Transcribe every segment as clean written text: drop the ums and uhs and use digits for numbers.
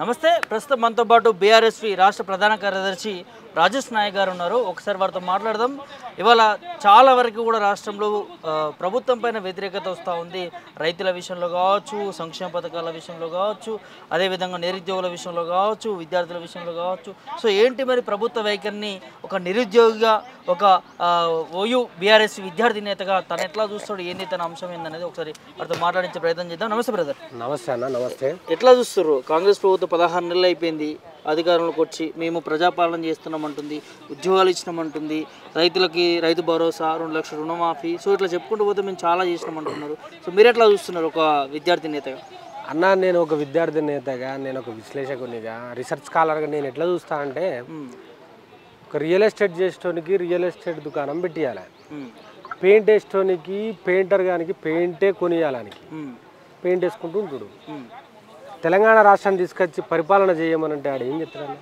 నమస్తే ప్రస్తుతం మనతో పాటు బీఆర్ఎస్వి రాష్ట్ర ప్రధాన కార్యదర్శి రాజేష్ నాయక్ గారు ఉన్నారు. ఒకసారి వారితో మాట్లాడదాం. ఇవాళ చాలా వరకు కూడా రాష్ట్రంలో ప్రభుత్వం పైన వ్యతిరేకత వస్తూ ఉంది. రైతుల విషయంలో కావచ్చు, సంక్షేమ పథకాల విషయంలో కావచ్చు, అదేవిధంగా నిరుద్యోగుల విషయంలో కావచ్చు, విద్యార్థుల విషయంలో కావచ్చు. సో ఏంటి మరి ప్రభుత్వ వైఖరిని ఒక నిరుద్యోగిగా, ఒక ఓయూ బీఆర్ఎస్ విద్యార్థి నేతగా తను ఎట్లా చూస్తాడు, ఏంది తన అంశం ఏందనేది ఒకసారి వారితో మాట్లాడించే ప్రయత్నం చేద్దాం. నమస్తే బ్రదర్. నమస్తే అన్న. నమస్తే. ఎట్లా చూస్తారు? కాంగ్రెస్ ప్రభుత్వం 16 నెలలు అయిపోయింది అధికారంలోకి వచ్చి. మేము ప్రజాపాలన చేస్తున్నామంటుంది, ఉద్యోగాలు ఇచ్చినామంటుంది, రైతు భరోసా, 2 లక్షల రుణమాఫీ. సో ఇట్లా చెప్పుకుంటూ పోతే మేము చాలా చేసినామంటున్నారు. సో మీరు ఎట్లా చూస్తున్నారు ఒక విద్యార్థి నేతగా? అన్న, నేను ఒక విద్యార్థి నేతగా, నేను ఒక విశ్లేషకునిగా, రీసెర్చ్ స్కాలర్గా నేను ఎట్లా చూస్తా అంటే, ఒక రియల్ ఎస్టేట్ చేసేటోనికి రియల్ ఎస్టేట్ దుకాణం పెట్టియాలి, పెయింట్ వేసేటోనికి పెయింటర్ గానికి పెయింటే కొనియాలానికి పెయింట్ వేసుకుంటూ ఉంటాడు. తెలంగాణ రాష్ట్రాన్ని తీసుకొచ్చి పరిపాలన చేయమనంటే ఆడు ఏం చెప్తాడు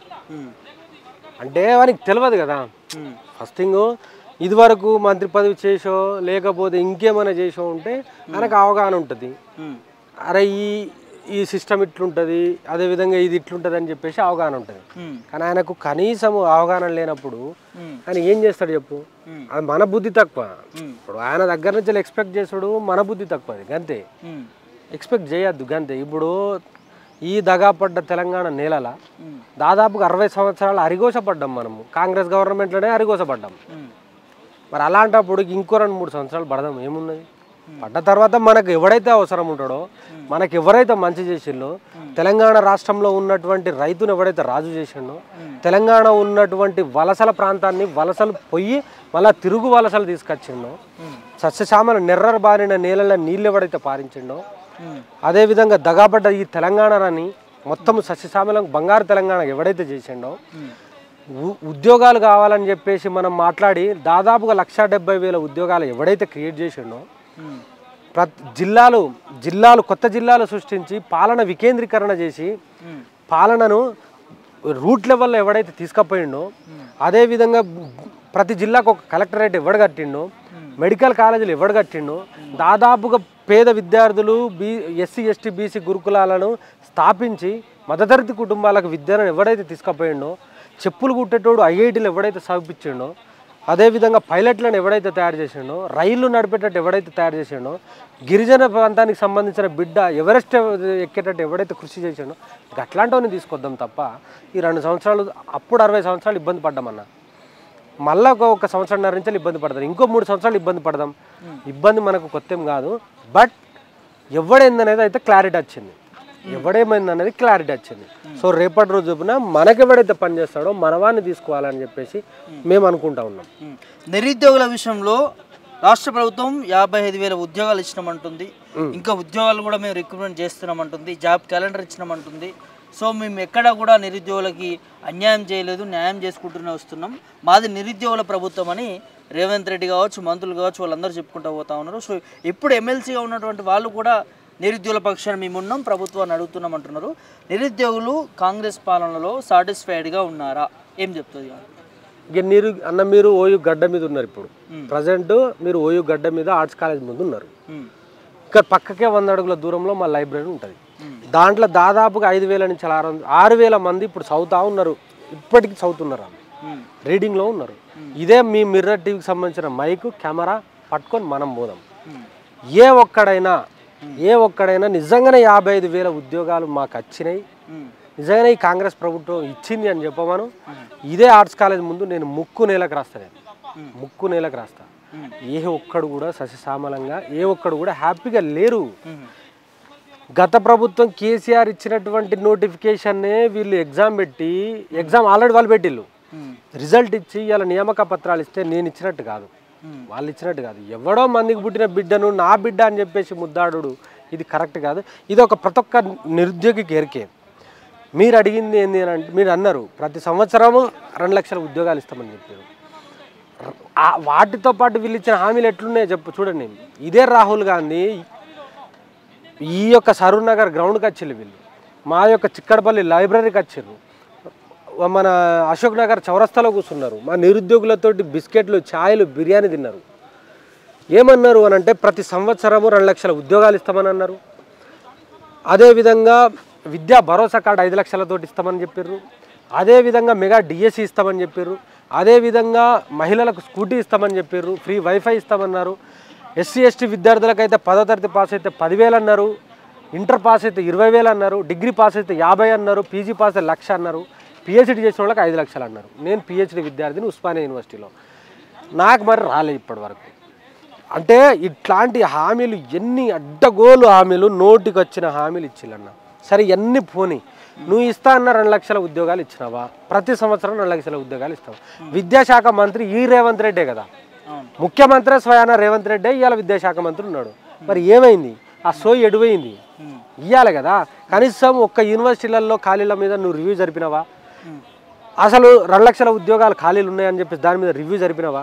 అంటే వానికి తెలియదు కదా. ఫస్ట్ థింగ్, ఇదివరకు మంత్రి పదవి చేసో లేకపోతే ఇంకేమైనా చేసో ఉంటే ఆయనకు అవగాహన ఉంటుంది. అరే ఈ సిస్టమ్ ఇట్లుంటుంది, అదేవిధంగా ఇది ఇట్లుంటుంది అని చెప్పేసి అవగాహన ఉంటుంది. కానీ ఆయనకు కనీసం అవగాహన లేనప్పుడు ఆయన ఏం చేస్తాడు చెప్పు? అది మన బుద్ధి తక్కువ. ఇప్పుడు ఆయన దగ్గర నుంచి ఎక్స్పెక్ట్ చేసాడు, మన బుద్ధి తక్కువ. అది గంతే, ఎక్స్పెక్ట్ చేయొద్దు గంతే. ఇప్పుడు ఈ దగాపడ్డ తెలంగాణ నేలల దాదాపుగా 60 సంవత్సరాలు అరిగోసపడ్డాం మనము. కాంగ్రెస్ గవర్నమెంట్లోనే అరిగోసపడ్డాం. మరి అలాంటప్పుడు ఇంకో 2-3 సంవత్సరాలు పడదాం ఏమున్నది? పడ్డ తర్వాత మనకు ఎవడైతే అవసరం ఉంటాడో, మనకు ఎవరైతే మంచి చేసిండో, తెలంగాణ రాష్ట్రంలో ఉన్నటువంటి రైతును ఎవడైతే రాజు చేసిండో, తెలంగాణ ఉన్నటువంటి వలసల ప్రాంతాన్ని వలసలు పోయి మళ్ళీ తిరుగు వలసలు తీసుకొచ్చిండో, సస్యశ్యామల నెర్రర్ బారిన నేలల నీళ్ళు ఎవడైతే పారించిండో, అదేవిధంగా దగాపడ్డ ఈ తెలంగాణని మొత్తం సస్యశ్యామలం బంగారు తెలంగాణ ఎవడైతే చేసిండో, ఉద్యోగాలు కావాలని చెప్పేసి మనం మాట్లాడి దాదాపుగా 1,70,000 ఉద్యోగాలు ఎవడైతే క్రియేట్ చేసిండో, జిల్లాలు కొత్త జిల్లాలు సృష్టించి పాలన వికేంద్రీకరణ చేసి పాలనను రూట్ లెవెల్లో ఎవడైతే తీసుకుపోయిండో, అదేవిధంగా ప్రతి జిల్లాకు ఒక కలెక్టరేట్ ఎవడు కట్టిండో, మెడికల్ కాలేజీలు ఎవడు కట్టిండో, దాదాపుగా పేద విద్యార్థులు ఎస్సీ ఎస్టీ బీసీ గురుకులాలను స్థాపించి మధ్యతరగతి కుటుంబాలకు విద్యను ఎవడైతే తీసుకుపోయిండో, చెప్పులు కుట్టేటోడు ఐఐటీలు ఎవడైతే స్థాపించిండో, అదేవిధంగా పైలట్లను ఎవడైతే తయారు చేసిండో, రైళ్లు నడిపేటట్టు ఎవడైతే తయారు చేసిండో, గిరిజన ప్రాంతానికి సంబంధించిన బిడ్డ ఎవరెస్ట్ ఎక్కేటట్టు ఎవడైతే కృషి చేసిండో, అట్లాంటివన్నీ తీసుకొద్దాం తప్ప ఈ 2 సంవత్సరాలు, అప్పుడు 60 సంవత్సరాలు ఇబ్బంది పడ్డామన్నా, మళ్ళీ ఒక సంవత్సరంన్నర నుంచి ఇబ్బంది పడతాం, ఇంకో 3 సంవత్సరాలు ఇబ్బంది పడదాం. ఇబ్బంది మనకు కొత్తేం కాదు. బట్ ఎవడేందనేది అయితే క్లారిటీ వచ్చింది, ఎవడేమైందనేది క్లారిటీ వచ్చింది. సో రేపటి రోజున మనకెవడైతే పని చేస్తాడో మనవాన్ని తీసుకోవాలని చెప్పేసి మేము అనుకుంటా ఉన్నాం. నిరుద్యోగుల విషయంలో రాష్ట్ర ప్రభుత్వం 55,000 ఉద్యోగాలు ఇచ్చినామంటుంది, ఇంకా ఉద్యోగాలు కూడా మేము రిక్రూట్మెంట్ చేస్తున్నామంటుంది, జాబ్ క్యాలెండర్ ఇచ్చినామంటుంది. సో మేము ఎక్కడ కూడా నిరుద్యోగులకి అన్యాయం చేయలేదు, న్యాయం చేసుకుంటూనే వస్తున్నాం, మాది నిరుద్యోగుల ప్రభుత్వం అని రేవంత్ రెడ్డి కావచ్చు, మంత్రులు కావచ్చు, వాళ్ళందరూ చెప్పుకుంటూ పోతా ఉన్నారు. సో ఇప్పుడు ఎమ్మెల్సీగా ఉన్నటువంటి వాళ్ళు కూడా నిరుద్యోగుల పక్షాన్ని మేము ఉన్నాం, ప్రభుత్వాన్ని అడుగుతున్నాం అంటున్నారు. నిరుద్యోగులు కాంగ్రెస్ పాలనలో సాటిస్ఫైడ్గా ఉన్నారా? ఏం చెప్తుంది? ఇక మీరు ఓయూ గడ్డ మీద ఉన్నారు. ఇప్పుడు ప్రజెంట్ మీరు ఓయూ గడ్డ మీద ఆర్ట్స్ కాలేజ్ ముందు ఉన్నారు. ఇక్కడ పక్కకే 100 అడుగుల దూరంలో మా లైబ్రరీ ఉంటుంది. దాంట్లో దాదాపుగా 5,000 నుంచి 6,000 మంది ఇప్పుడు చదువుతా ఉన్నారు. ఇప్పటికీ చదువుతున్నారు, రీడింగ్లో ఉన్నారు. ఇదే మీ మిర్రర్ టీవీకి సంబంధించిన మైకు కెమెరా పట్టుకొని మనం పోదాం. ఏ ఒక్కడైనా నిజంగానే 55,000 ఉద్యోగాలు మాకు వచ్చినాయి, నిజంగానే ఈ కాంగ్రెస్ ప్రభుత్వం ఇచ్చింది అని చెప్పమను. ఇదే ఆర్ట్స్ కాలేజ్ ముందు నేను ముక్కు నేలకు రాస్తా. ఏ ఒక్కడు కూడా సస్యశ్యామలంగా, ఏ ఒక్కడు కూడా హ్యాపీగా లేరు. గత ప్రభుత్వం కేసీఆర్ ఇచ్చినటువంటి నోటిఫికేషన్నే వీళ్ళు ఎగ్జామ్ ఆల్రెడీ వాళ్ళు పెట్టిళ్ళు, రిజల్ట్ ఇచ్చి ఇలా నియామక పత్రాలు ఇస్తే నేను ఇచ్చినట్టు కాదు, వాళ్ళు ఇచ్చినట్టు కాదు. ఎవడో మందికి పుట్టిన బిడ్డను నా బిడ్డ అని చెప్పేసి ముద్దాడు, ఇది కరెక్ట్ కాదు. ఇది ఒక ప్రతి ఒక్క నిరుద్యోగికి ఎరికే. మీరు అడిగింది ఏంటి అని అంటే, మీరు అన్నారు ప్రతి సంవత్సరము 2 లక్షల ఉద్యోగాలు ఇస్తామని చెప్పారు. వాటితో పాటు వీళ్ళు ఇచ్చిన హామీలు ఎట్లున్నాయో చూడండి. ఇదే రాహుల్ గాంధీ ఈ యొక్క సరూర్ నగర్ గ్రౌండ్కి వచ్చిళ్ళు, వీళ్ళు మా యొక్క చిక్కడపల్లి లైబ్రరీకి వచ్చారు, మన అశోక్ నగర్ చౌరస్తాలో కూర్చున్నారు, మా నిరుద్యోగులతోటి బిస్కెట్లు, ఛాయలు, బిర్యానీ తిన్నారు. ఏమన్నారు అని అంటే ప్రతి సంవత్సరము 2 లక్షల ఉద్యోగాలు ఇస్తామని అన్నారు. అదేవిధంగా విద్యా భరోసా కార్డు 5 లక్షలతోటి ఇస్తామని చెప్పారు. అదేవిధంగా మెగా డిఎస్సి ఇస్తామని చెప్పారు. అదేవిధంగా మహిళలకు స్కూటీ ఇస్తామని చెప్పారు. ఫ్రీ వైఫై ఇస్తామన్నారు. ఎస్సీ ఎస్టీ విద్యార్థులకైతే 10వ తరగతి పాస్ అయితే 10,000 అన్నారు. ఇంటర్ పాస్ అయితే 20,000 అన్నారు. డిగ్రీ పాస్ అయితే 50 అన్నారు. పీజీ పాస్ అయితే 1,00,000 అన్నారు. పిహెచ్డీ చేసిన వాళ్ళకి 5 లక్షలు అన్నారు. నేను పిహెచ్డీ విద్యార్థిని ఉస్మానియా యూనివర్సిటీలో. నాకు మరి రాలే ఇప్పటి వరకు. అంటే ఇట్లాంటి హామీలు ఎన్ని అడ్డగోలు హామీలు, నోటికి వచ్చిన హామీలు ఇచ్చిల్లన్న. సరే ఎన్ని పోనీ, నువ్వు ఇస్తా అన్న 2 లక్షల ఉద్యోగాలు ఇచ్చినావా? ప్రతి సంవత్సరం 2 లక్షల ఉద్యోగాలు ఇస్తావు. విద్యాశాఖ మంత్రి ఈ రేవంత్ రెడ్డే కదా, ముఖ్యమంత్రి స్వయాన రేవంత్ రెడ్డే ఇవాళ విద్యాశాఖ మంత్రి ఉన్నాడు. మరి ఏమైంది? ఆ సోయి ఎడువైంది. ఇవ్వాలి కదా కనీసం. ఒక్క యూనివర్సిటీలలో ఖాళీల మీద నువ్వు రివ్యూ జరిపినావా? అసలు 2 లక్షల ఉద్యోగాలు ఖాళీలు ఉన్నాయని చెప్పేసి దాని మీద రివ్యూ జరిపినావా?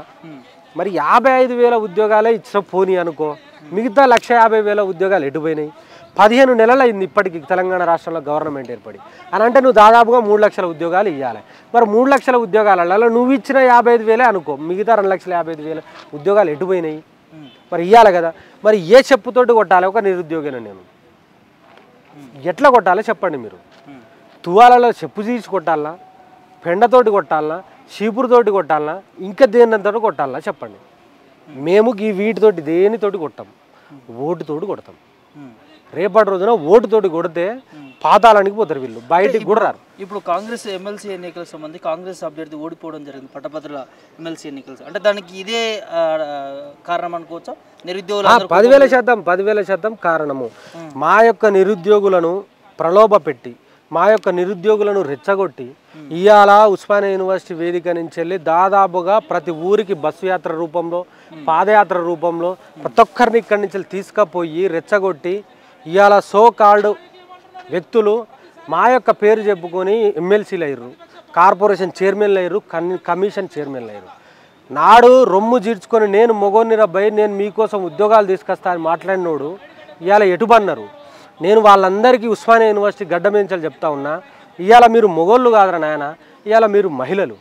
మరి 55,000 ఉద్యోగాలే ఇచ్చిన పోనీ అనుకో, మిగతా 150,000 ఉద్యోగాలు ఎటుపోయినాయి? 15 నెలలు అయింది ఇప్పటికి తెలంగాణ రాష్ట్రంలో గవర్నమెంట్ ఏర్పడి. అని అంటే నువ్వు దాదాపుగా 3 లక్షల ఉద్యోగాలు ఇవ్వాలి. మరి 3 లక్షల ఉద్యోగాలలో నువ్వు ఇచ్చిన 55,000 అనుకో, మిగతా 2,55,000 ఉద్యోగాలు ఎటుపోయినాయి? మరి ఇవ్వాలి కదా. మరి ఏ చెప్పుతోటి కొట్టాలి ఒక నిరుద్యోగిని? నేను ఎట్లా కొట్టాలో చెప్పండి మీరు. తువాలలో చెప్పు తీసి కొట్టాలనా, పెండతోటి కొట్టాలనా, చీపురుతోటి కొట్టాలనా, ఇంకా దేనితో కొట్టాలనా చెప్పండి. మేము ఈ వీటితోటి దేనితోటి కొట్టాం, ఓటుతోటి కొడతాం. రేపటి రోజున ఓటుతోటి కొడితే పాతాళానికి పోతారు వీళ్ళు, బయటికి కూడా రారు. ఇప్పుడు కాంగ్రెస్ ఎమ్మెల్సీ ఎన్నికలకు సంబంధించి కాంగ్రెస్ అభ్యర్థి ఓడిపోవడం జరిగింది పట్టభద్రుల ఎమ్మెల్సీ ఎన్నికలు. అంటే దానికి ఇదే కారణం అనుకోవచ్చా? నిరుద్యోగులు 10,000% కారణము. మా యొక్క నిరుద్యోగులను ప్రలోభ పెట్టి, మా యొక్క నిరుద్యోగులను రెచ్చగొట్టి ఇవాళ ఉస్మానియా యూనివర్సిటీ వేదిక నుంచి వెళ్ళి దాదాపుగా ప్రతి ఊరికి బస్సు యాత్ర రూపంలో, పాదయాత్ర రూపంలో ప్రతి ఒక్కరిని ఇక్కడి నుంచి తీసుకుపోయి రెచ్చగొట్టి ఇవాళ సో కాల్డ్ వ్యక్తులు మా యొక్క పేరు చెప్పుకొని ఎమ్మెల్సీలు అయ్యారు, కార్పొరేషన్ చైర్మన్లు అయ్యారు, కమిషన్ చైర్మన్లు అయ్యారు. నాడు రొమ్ము జీడ్చుకొని నేను మొగోని రబ్బాయి, నేను మీకోసం ఉద్యోగాలు తీసుకొస్తా అని మాట్లాడినోడు ఇవాళ ఎటుబన్నారు. నేను వాళ్ళందరికీ ఉస్మానియా యూనివర్సిటీ గడ్డ మీద చెప్తా ఉన్నా, ఇవాళ మీరు మొగోళ్ళు కాదురా నాయన, ఇవాళ మీరు మహిళలు.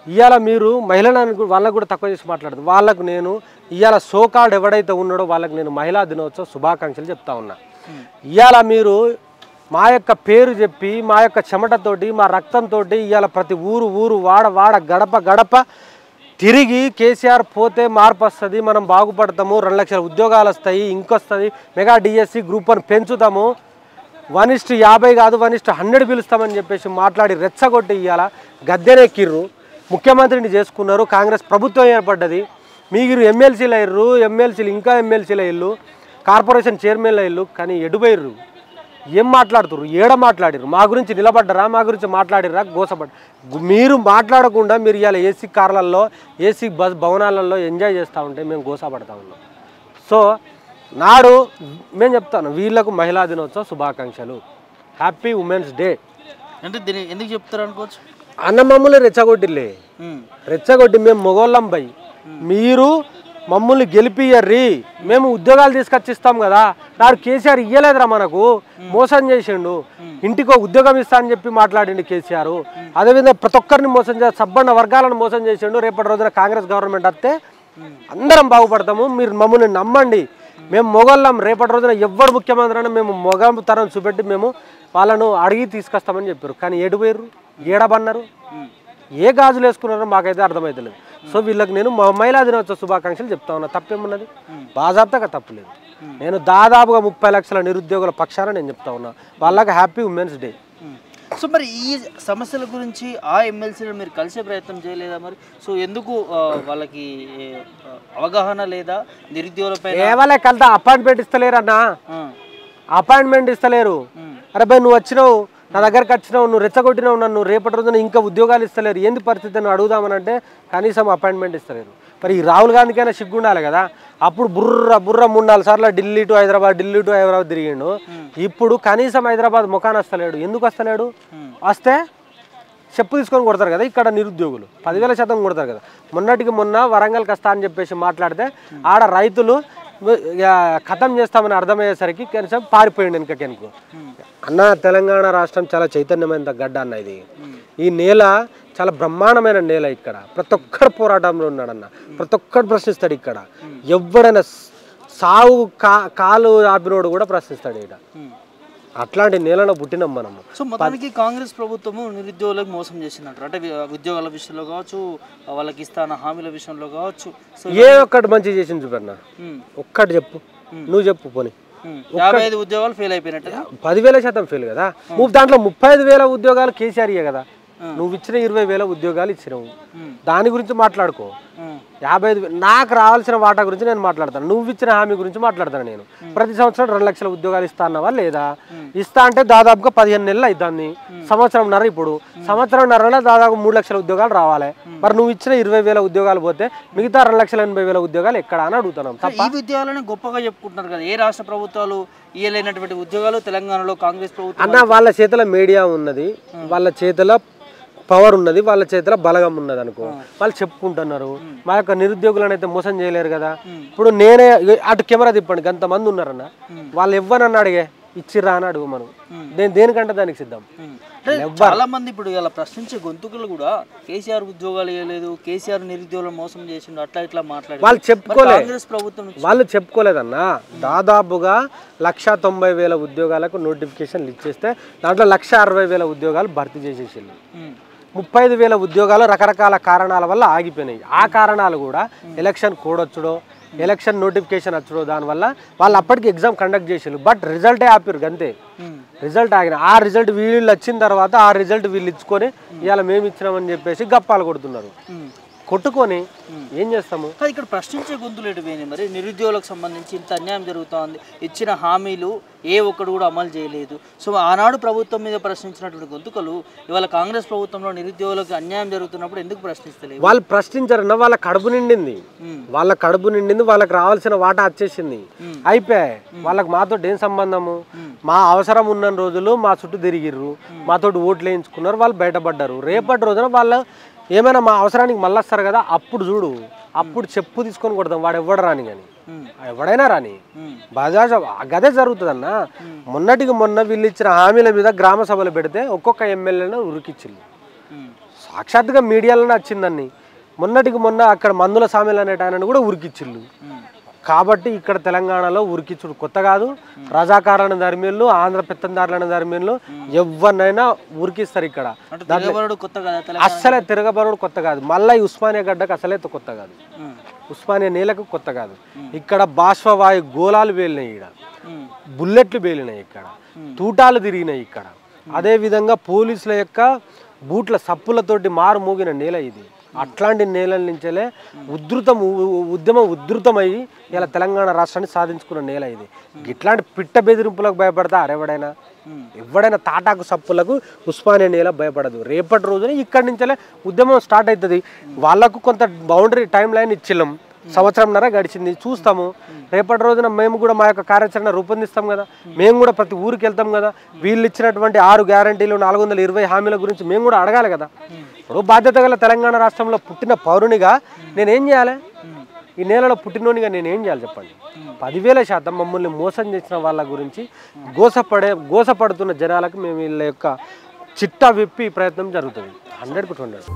ఇవాళ మీరు మహిళలను వాళ్ళకు కూడా తక్కువ చేసి మాట్లాడదు. వాళ్ళకు నేను ఇవాళ సో కాల్డ్ ఎవడైతే ఉన్నాడో వాళ్ళకి నేను మహిళా దినోత్సవ శుభాకాంక్షలు చెప్తా ఉన్నా. ఇవాళ మీరు మా యొక్క పేరు చెప్పి, మా యొక్క చెమటతోటి, మా రక్తంతో ఇవాళ ప్రతి ఊరు వాడ గడప గడప తిరిగి కేసీఆర్ పోతే మార్పు వస్తుంది, మనం బాగుపడతాము, 2 లక్షల ఉద్యోగాలు వస్తాయి, ఇంకొస్తుంది, మెగా డిఎస్సి గ్రూప్ 1 పెంచుతాము, 1:50 కాదు 1:100 పిలుస్తామని చెప్పేసి మాట్లాడి రెచ్చగొట్టి ఇవాళ గద్దెనెక్కిర్రు, ముఖ్యమంత్రిని చేసుకున్నారు. కాంగ్రెస్ ప్రభుత్వం ఏర్పడ్డది. మీరు ఎమ్మెల్సీలు అయ్యారు, ఇంకా ఎమ్మెల్సీలు అయ్యారు, కార్పొరేషన్ చైర్మన్లు అయ్యారు. కానీ ఎడుపోయారు. ఏం మాట్లాడుతున్నారు? ఏడ మాట్లాడిరు? మా గురించి నిలబడ్డరా? మా గురించి మాట్లాడిరా? గోసపడ్డ మీరు మాట్లాడకుండా మీరు ఇవాళ ఏసీ కార్లలో, ఏసీ భవనాలలో ఎంజాయ్ చేస్తూ ఉంటే మేము గోసపడతా ఉన్నాం. సో నాడు మేము చెప్తాను, వీళ్ళకు మహిళా దినోత్సవ శుభాకాంక్షలు, హ్యాపీ ఉమెన్స్ డే. అంటే దీన్ని ఎందుకు చెప్తారు అనుకోవచ్చు? అన్న మమ్మల్ని రెచ్చగొట్టి మేము మొగోళ్ళం బై, మీరు మమ్మల్ని గెలిపియ్యర్రి, మేము ఉద్యోగాలు తీసుకొచ్చిస్తాం కదా. నాడు కేసీఆర్ ఇయ్యలేదురా, మనకు మోసం చేసిండు, ఇంటికో ఉద్యోగం ఇస్తా అని చెప్పి మాట్లాడిండు కేసీఆర్. అదేవిధంగా ప్రతి ఒక్కరిని మోసం చేసి సబ్బన్న వర్గాలను మోసం చేసిండు. రేపటి రోజున కాంగ్రెస్ గవర్నమెంట్ వస్తే అందరం బాగుపడతాము, మీరు మమ్మల్ని నమ్మండి, మేము మొగోళ్ళం, రేపటి రోజున ఎవ్వరు ముఖ్యమంత్రి అయినా మేము మొగతరం చూపెట్టి మేము వాళ్ళను అడిగి తీసుకొస్తామని చెప్పారు. కానీ ఏడుపోయారు, ఏడబన్నారు, ఏ గాజులు వేసుకున్నారో మాకైతే అర్థమవుతలేదు. సో వీళ్ళకి నేను మహిళా దినోత్సవ శుభాకాంక్షలు చెప్తా ఉన్నా. తప్పేమున్నది? బాజాబ్తాగా తప్పులేదు. నేను దాదాపుగా 30 లక్షల నిరుద్యోగుల పక్షాన నేను చెప్తా ఉన్నా, వాళ్ళకి హ్యాపీ ఉమెన్స్ డే. సో మరి ఈ సమస్యల గురించి ఆ ఎమ్మెల్సీలను మీరు కలిసే ప్రయత్నం చేయలేదా మరి? సో ఎందుకు వాళ్ళకి అవగాహన లేదా నిరుద్యోగులపై? ఏవాళ్ళ కలితా అపాయింట్మెంట్ ఇస్తలేరు అన్న, అపాయింట్మెంట్ ఇస్తలేరు. అరే భయ్ నువ్వు వచ్చినావు, నా దగ్గరకు వచ్చినావు, నువ్వు రెచ్చగొట్టినావు నన్ను, రేపటి రోజున ఇంకా ఉద్యోగాలు ఇస్తలేరు, ఏంది పరిస్థితి అని అడుగుదామనంటే కనీసం అపాయింట్మెంట్ ఇస్తలేరు. మరి ఈ రాహుల్ గాంధీకైనా సిగ్గు ఉండాలి కదా. అప్పుడు బుర్ర 3-4 సార్లు ఢిల్లీ టు హైదరాబాద్ తిరిగిండు. ఇప్పుడు కనీసం హైదరాబాద్ ముఖాన్ని వస్తలేడు. ఎందుకు వస్తలేడు? వస్తే చెప్పు తీసుకొని కొడతారు కదా ఇక్కడ నిరుద్యోగులు, 10,000% కొడతారు కదా. మొన్నటికి మొన్న వరంగల్కి వస్తా అని చెప్పేసి మాట్లాడితే ఆడ రైతులు ఖతం చేస్తామని అర్థమయ్యేసరికి కనీసం పారిపోయింది వెనుకకెనుకు. అన్న తెలంగాణ రాష్ట్రం చాలా చైతన్యమైన గడ్డ అన్న. ఇది ఈ నేల చాలా బ్రహ్మాండమైన నేల. ఇక్కడ ప్రతి ఒక్కరు పోరాటంలో ఉన్నాడన్న, ప్రతి ఒక్కరు ప్రశ్నిస్తాడు. ఇక్కడ ఎవడైనా సాగు కాలు ఆపినోడు కూడా ప్రశ్నిస్తాడు. ఇక్కడ అట్లాంటి నేలలో పుట్టినాం మనము. సో మొత్తానికి కాంగ్రెస్ ప్రభుత్వము నిరుద్యోగులకు మోసం చేసిందంటారు. అంటే ఉద్యోగాల విషయంలో కావచ్చు, వాళ్ళకి ఇస్తాన హామీల విషయంలో కావచ్చు. సో ఏ ఒక్కటి మంచి చేసింది చూపన్నా, ఒక్కటి చెప్పు, నువ్వు చెప్పు. పోనీ 55 ఉద్యోగాలు ఫెయిల్ అయిపోయినట్టు 10,000% ఫెయిల్ కదా. నువ్వు దాంట్లో 35,000 ఉద్యోగాలు కేసీఆర్ ఇయ్య కదా. నువ్వు ఇచ్చిన 20,000 ఉద్యోగాలు ఇచ్చినావు, దాని గురించి మాట్లాడుకో. 55,000 నాకు రావాల్సిన వాటా గురించి నేను మాట్లాడతాను, నువ్వు ఇచ్చిన హామీ గురించి మాట్లాడతాను. నేను ప్రతి సంవత్సరం 2 లక్షల ఉద్యోగాలు ఇస్తా అన్నావా లేదా? ఇస్తా అంటే దాదాపుగా 15 నెలలు అవుతుంది, సంవత్సరంన్నర. ఇప్పుడు సంవత్సరంన్నరలో దాదాపు 3 లక్షల ఉద్యోగాలు రావాలి. మరి నువ్వు ఇచ్చిన 20,000 ఉద్యోగాలు పోతే మిగతా 2,80,000 ఉద్యోగాలు ఎక్కడ అని అడుగుతున్నాం. ఈ ఉద్యోగాలను గొప్పగా చెప్పుకుంటున్నారు కదా. ఏ రాష్ట్ర ప్రభుత్వాలు ఇయ్యలేనటువంటి ఉద్యోగాలు తెలంగాణలో కాంగ్రెస్ ప్రభుత్వం అన్న వాళ్ళ చేతిలో మీడియా ఉన్నది, వాళ్ళ చేతిలో పవర్ ఉన్నది, వాళ్ళ చేతిలో బలగం ఉన్నది అనుకో, వాళ్ళు చెప్పుకుంటున్నారు. మా యొక్క నిరుద్యోగులను అయితే మోసం చేయలేరు కదా. ఇప్పుడు నేనే అటు కెమెరా తిప్పండి, అంతమంది ఉన్నారన్న, వాళ్ళు ఇవ్వనని అడిగే ఇచ్చిర్రా అని అడుగు. మనం దేనికంటే దానికి సిద్ధం. చాలా మంది ఇప్పుడు ఇలా ప్రశ్నించే గొంతుకులు కూడా కేసీఆర్ ఉద్యోగాలు ఇవ్వలేదు, కేసీఆర్ నిరుద్యోగులు మోసం చేసిండు అట్లా ఇట్లా మాట్లాడి వాళ్ళు చెప్పుకోలేదు. కాంగ్రెస్ ప్రభుత్వం వాళ్ళు చెప్పుకోలేదన్న. దాదాపుగా 190,000 ఉద్యోగాలకు నోటిఫికేషన్లు ఇచ్చేస్తే దాంట్లో 160,000 ఉద్యోగాలు భర్తీ చేసేసిండు. 35,000 ఉద్యోగాలు రకరకాల కారణాల వల్ల ఆగిపోయినాయి. ఆ కారణాలు కూడా ఎలక్షన్ కోడ్ వచ్చుడో, ఎలక్షన్ నోటిఫికేషన్ వచ్చుడో, దానివల్ల వాళ్ళు అప్పటికి ఎగ్జామ్ కండక్ట్ చేసారు. బట్ రిజల్టే ఆపిరు అంతే. రిజల్ట్ ఆగిన ఆ రిజల్ట్ వీళ్ళు వచ్చిన తర్వాత ఆ రిజల్ట్ వీళ్ళు ఇచ్చుకొని ఇవాళ మేము ఇచ్చినామని చెప్పేసి గప్పాలు కొడుతున్నారు. కొట్టుకొని ఏం చేస్తాము? ఇక్కడ ప్రశ్నించే గొంతులు ఎటుపోయినాయి. మరి నిరుద్యోగులకు సంబంధించి ఇంత అన్యాయం జరుగుతోంది, ఇచ్చిన హామీలు ఏ ఒక్కడు కూడా అమలు చేయలేదు. సో ఆనాడు ప్రభుత్వం మీద ప్రశ్నించినటువంటి గొంతుకలు ఇవాళ కాంగ్రెస్ ప్రభుత్వంలో నిరుద్యోగులకు అన్యాయం జరుగుతున్నప్పుడు ఎందుకు ప్రశ్నిస్తలేదు? వాళ్ళు ప్రశ్నించారన్న, వాళ్ళ కడుపు నిండింది, వాళ్ళ కడుపు నిండింది, వాళ్ళకి రావాల్సిన వాటా వచ్చేసింది, అయిపోయాయి. వాళ్ళకి మాతో ఏం సంబంధము? మా అవసరం ఉన్న రోజులు మా చుట్టూ తిరిగిర్రు, మాతోటి ఓట్లు వేయించుకున్నారు, వాళ్ళు బయటపడ్డారు. రేపటి రోజున వాళ్ళు ఏమైనా మా అవసరానికి మళ్ళీ వస్తారు కదా, అప్పుడు చూడు, అప్పుడు చెప్పు తీసుకొని కొడతాం. వాడు ఎవడు రాని కానీ, ఎవడైనా రాని, బజాజ్ గదే జరుగుతుంది అన్న. మొన్నటికి మొన్న వీళ్ళు ఇచ్చిన హామీల మీద గ్రామ సభలు పెడితే ఒక్కొక్క ఎమ్మెల్యేలను ఉరికిచ్చిల్లు. సాక్షాత్తుగా మీడియాలోనే వచ్చిందని. మొన్నటికి మొన్న అక్కడ మందుల సామెలు అనేట ఆయనను కూడా ఉరికిచ్చిల్లు. కాబట్టి ఇక్కడ తెలంగాణలో ఉరికిచ్చుడు కొత్త కాదు. రజాకారులను ధర్మీయులు, ఆంధ్ర పెత్తందారులను ధర్మీయులు ఎవరినైనా ఉరికిస్తారు. ఇక్కడ అస్సలే తిరగబరుడు కొత్త కాదు. మళ్ళీ ఉస్మానియా గడ్డకు అసలే కొత్త కాదు, ఉస్మానియా నేలకు కొత్త కాదు. ఇక్కడ బాష్పవాయు గోళాలు పేలినాయి, ఇక్కడ బుల్లెట్లు పేలినాయి, ఇక్కడ తూటాలు తిరిగినాయి. ఇక్కడ అదేవిధంగా పోలీసుల యొక్క బూట్ల సప్పులతోటి మారు మోగిన నేల ఇది. అట్లాంటి నేలల నుంచే ఉద్యమం ఉధృతమై ఇలా తెలంగాణ రాష్ట్రాన్ని సాధించుకున్న నేల ఇది. ఇట్లాంటి పిట్ట బెదిరింపులకు భయపడతా ఎవడైనా తాటాకు సప్పులకు ఉస్మానియా నేల భయపడదు. రేపటి రోజున ఇక్కడి నుంచే ఉద్యమం స్టార్ట్ అవుతుంది. వాళ్ళకు కొంత బౌండరీ టైం లైన్ ఇచ్చిళ్ళం, సంవత్సరంన్నర గడిచింది, చూస్తాము. రేపటి రోజున మేము కూడా మా యొక్క కార్యాచరణ రూపొందిస్తాం కదా. మేము కూడా ప్రతి ఊరికి వెళ్తాం కదా. వీళ్ళు ఇచ్చినటువంటి 6 గ్యారంటీలు, 420 హామీల గురించి మేము కూడా అడగాలి కదా. ఇప్పుడు బాధ్యత గల తెలంగాణ రాష్ట్రంలో పుట్టిన పౌరునిగా నేనేం చేయాలి? ఈ నేలలో పుట్టినోనిగా నేనేం చేయాలి చెప్పండి? 10,000% మమ్మల్ని మోసం చేసిన వాళ్ళ గురించి గోసపడుతున్న జనాలకు మేము వీళ్ళ యొక్క చిట్టా విప్పి ప్రయత్నం జరుగుతుంది 100%.